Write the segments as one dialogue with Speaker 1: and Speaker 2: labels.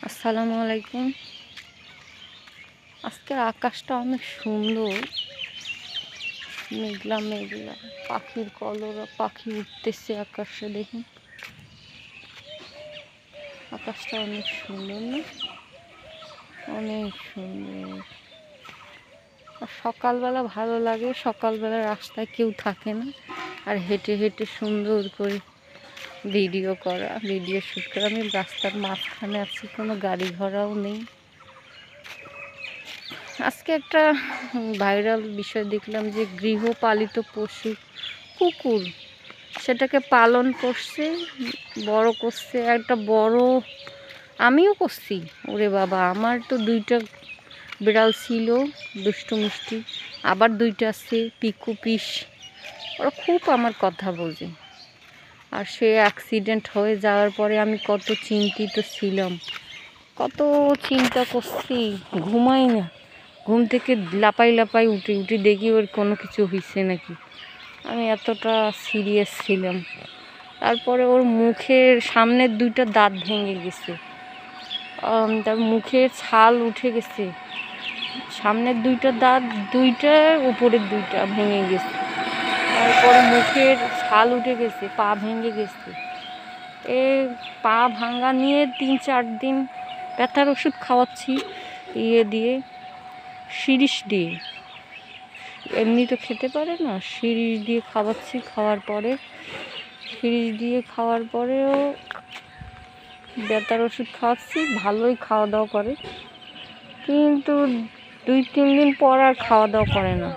Speaker 1: আসসালামু আলাইকুম। আজকের আকাশটা অনেক সুন্দর, মেঘলা মেঘলা, পাখির কলরব, পাখি উঠতেছে আকাশে। দেখুন আকাশটা অনেক সুন্দর না? অনেক সুন্দর। আর সকালবেলা ভালো লাগে, সকালবেলা রাস্তায় কেউ থাকে না, আর হেঁটে হেঁটে সুন্দর করে ভিডিও শ্যুট করা। আমি রাস্তার মাঝখানে আছি, কোনো গাড়ি ঘোড়াও নেই। আজকে একটা ভাইরাল বিষয় দেখলাম যে গৃহপালিত পশু কুকুর, সেটাকে পালন করছে, বড় করছে। একটা বড়, আমিও করছি। ওরে বাবা, আমার তো 2টা বিড়াল ছিল, দুষ্টু মিষ্টি, আবার 2টা আছে পিকু পিস। ওরা খুব আমার কথা বোঝে। আর সে অ্যাক্সিডেন্ট হয়ে যাওয়ার পরে আমি কত চিন্তিত ছিলাম, কত চিন্তা করছি, ঘুমাই না। ঘুম থেকে লাপাই লাপাই উঠে দেখি ওর কোনো কিছু হয়েছে নাকি। আমি এতটা সিরিয়াস ছিলাম। তারপরে ওর মুখের সামনের 2টা দাঁত ভেঙে গেছে, তার মুখের ছাল উঠে গেছে। সামনের 2টা দাঁত, 2টা, উপরের 2টা ভেঙে গেছে। তারপরে মুখের ছাল উঠে গেছে, পা ভেঙে গেছে। পা ভাঙা নিয়ে 3-4 দিন ব্যথার ওষুধ খাওয়াচ্ছি, দিয়ে শিরিষ দিয়ে। এমনি তো খেতে পারে না, শিরিষ দিয়ে খাওয়াচ্ছি। শিরিষ দিয়ে খাওয়ার পরেও ব্যথার ওষুধ খাওয়াচ্ছি, ভালোই খাওয়া দাওয়া করে, কিন্তু 2-3 দিন পর আর খাওয়া দাওয়া করে না।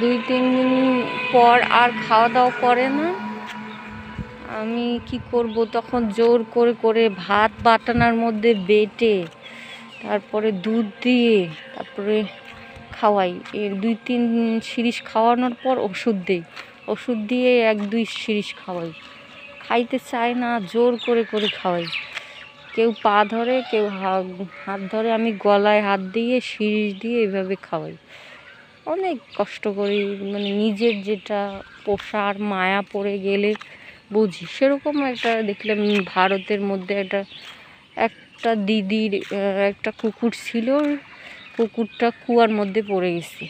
Speaker 1: দুই তিন দিন পর আর খাওয়া দাওয়া করে না। আমি কি করব, তখন জোর করে করে ভাত বাটানোর মধ্যে বেটে, তারপরে দুধ দিয়ে, তারপরে খাওয়াই। 2-3 শিরিষ খাওয়ানোর পর ওষুধ দিয়ে 1-2 শিরিষ খাওয়াই। খাইতে চায় না, জোর করে করে খাওয়াই। কেউ পা ধরে, কেউ হাত ধরে, আমি গলায় হাত দিয়ে শিরিষ দিয়ে এভাবে খাওয়াই। অনেক কষ্ট করি, মানে নিজের যেটা পোষার মায়া পড়ে গেলে বুঝি। সেরকম একটা দেখলাম ভারতের মধ্যে একটা দিদির একটা কুকুর ছিল, কুকুরটা কুয়ার মধ্যে পড়ে গেছে।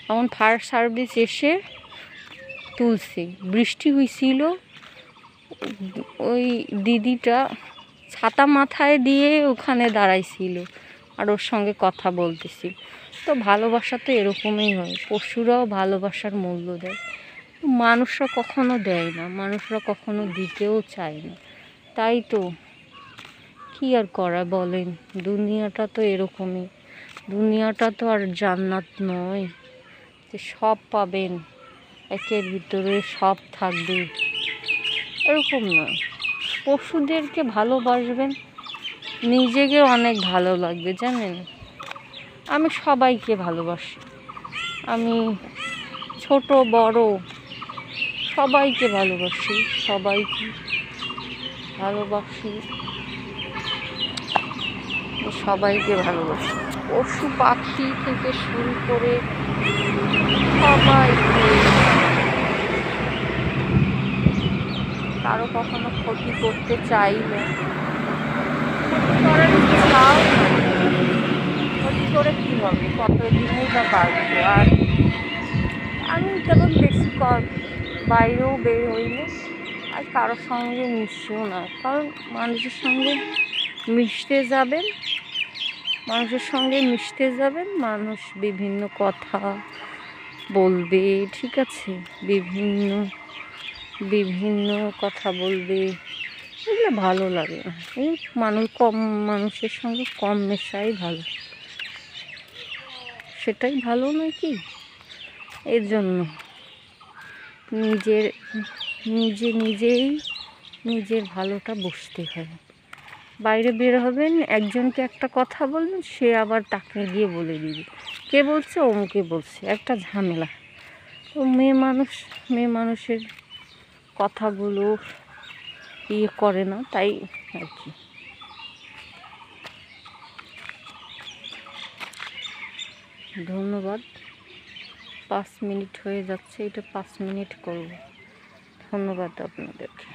Speaker 1: তখন ফায়ার সার্ভিস এসে তুলছে। বৃষ্টি হয়েছিল, ওই দিদিটা ছাতা মাথায় দিয়ে ওখানে দাঁড়াইছিল আর ওর সঙ্গে কথা বলতেছিল। তো ভালোবাসা তো এরকমই হয়, পশুরাও ভালোবাসার মূল্য দেয়, মানুষরা কখনো দেয় না, মানুষরা কখনো দিতেও চায় না। তাই তো, কি আর করা বলেন, দুনিয়াটা তো এরকমই। দুনিয়াটা তো আর জান্নাত নয় যে সব পাবেন, একের ভিতরে সব থাকবে, এরকম নয়। পশুদেরকে ভালোবাসবেন, নিজেকে অনেক ভালো লাগবে, জানেন। আমি সবাইকে ভালোবাসি, আমি ছোট বড় সবাইকে ভালোবাসি, পশু পাখি থেকে শুরু করে সবাইকে। কারো কখনো ক্ষতি করতে চাই না, করার ইচ্ছাও নাই। ক্ষতি করে কী হবে, কতদিনই বা বাঁচবো। আর আমি তেমন বেশি বাইরেও বের হই না, আর কারোর সঙ্গে মিশিও না। কারণ মানুষের সঙ্গে মিশতে যাবেন, মানুষ বিভিন্ন কথা বলবে, ঠিক আছে, বিভিন্ন কথা বলবে, এগুলো ভালো লাগে না। এই মানুষের সঙ্গে কম মেশাই ভালো, সেটাই ভালো নাকি। এর জন্য নিজের ভালোটা বুঝতে হয়। বাইরে বের হবেন, একজনকে একটা কথা বলবেন, সে আবার তাকে গিয়ে বলে দিবে, কে বলছে, অমুকে বলছে, একটা ঝামেলা। তো মেয়ে মানুষের কথাগুলো করে না, তাই আর কি। ধন্যবাদ। 5 মিনিট হয়ে যাচ্ছে, এটা 5 মিনিট করব। ধন্যবাদ আপনাদেরকে।